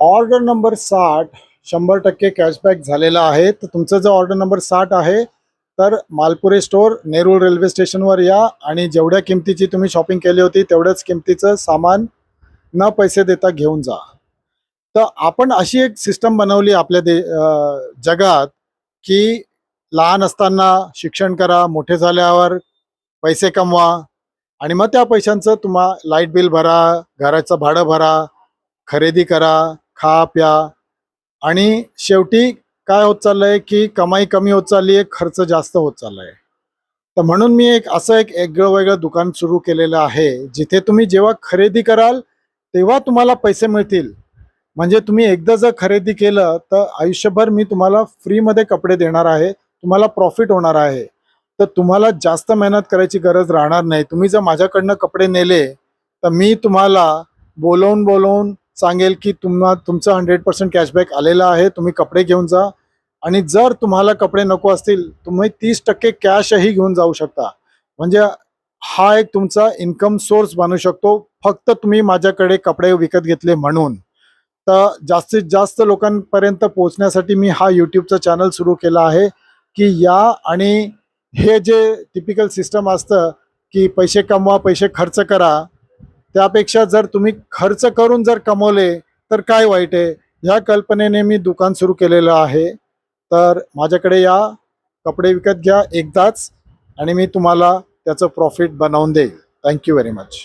Order number 60 100% cashback झालेला आहे. तर तुमचं जर ऑर्डर नंबर 60 आहे तर मालपुरे स्टोअर नेरूळ रेल्वे स्टेशनवर या आणि जेवढ्या किमतीची तुम्ही शॉपिंग केली होती तेवढ्याच किमतीचं सामान न पैसे देता घेऊन जा. तर आपण अशी एक सिस्टम बनवली आपल्या जगात, की लहान असताना शिक्षण करा, मोठे झाल्यावर पैसे कमवा आणि मग त्या पैशांचं लाईट बिल भरा, घराचं भाडं भरा, खरेदी करा, खा प्या आणि शेवटी काय होत चाललंय, की कमाई कमी होत चालली आहे, खर्च जास्त होत चाललाय. तर म्हणून मी एक वेगळं दुकान सुरू केलेलं आहे, जिथे तुम्ही जेव्हा खरेदी कराल तेव्हा तुम्हाला पैसे मिळतील. म्हणजे तुम्ही एकदा जर खरेदी केलं तर आयुष्यभर मी तुम्हाला फ्रीमध्ये कपडे देणार आहे. तुम्हाला प्रॉफिट होणार आहे. तर तुम्हाला जास्त मेहनत करायची गरज राहणार नाही. तुम्ही जर माझ्याकडनं कपडे नेले तर मी तुम्हाला बोलवून सांगेल, की तुमचं 100% कॅशबॅक आलेला आहे. तुम्ही कपडे घेऊन जा आणि जर तुम्हाला कपडे नको असतील तुम्ही 30% कॅशही घेऊन जाऊ शकता. म्हणजे हा एक तुमचा इन्कम सोर्स बनू शकतो, फक्त तुम्ही माझ्याकडे कपडे विकत घेतले म्हणून. तर जास्तीत जास्त लोकांपर्यंत पोहोचण्यासाठी मी हा यूट्यूबचा चॅनल सुरू केला आहे, की या आणि हे जे टिपिकल सिस्टम असतं, की पैसे कमवा, पैसे खर्च करा, त्यापेक्षा जर तुम्ही खर्च करून जर कमवले तर काय वाईट आहे. ह्या कल्पनेने मी दुकान सुरू केलेलं आहे. तर माझ्याकडे या, कपडे विकत घ्या एकदाच आणि मी तुम्हाला त्याचं प्रॉफिट बनवून देईल. Thank you very much.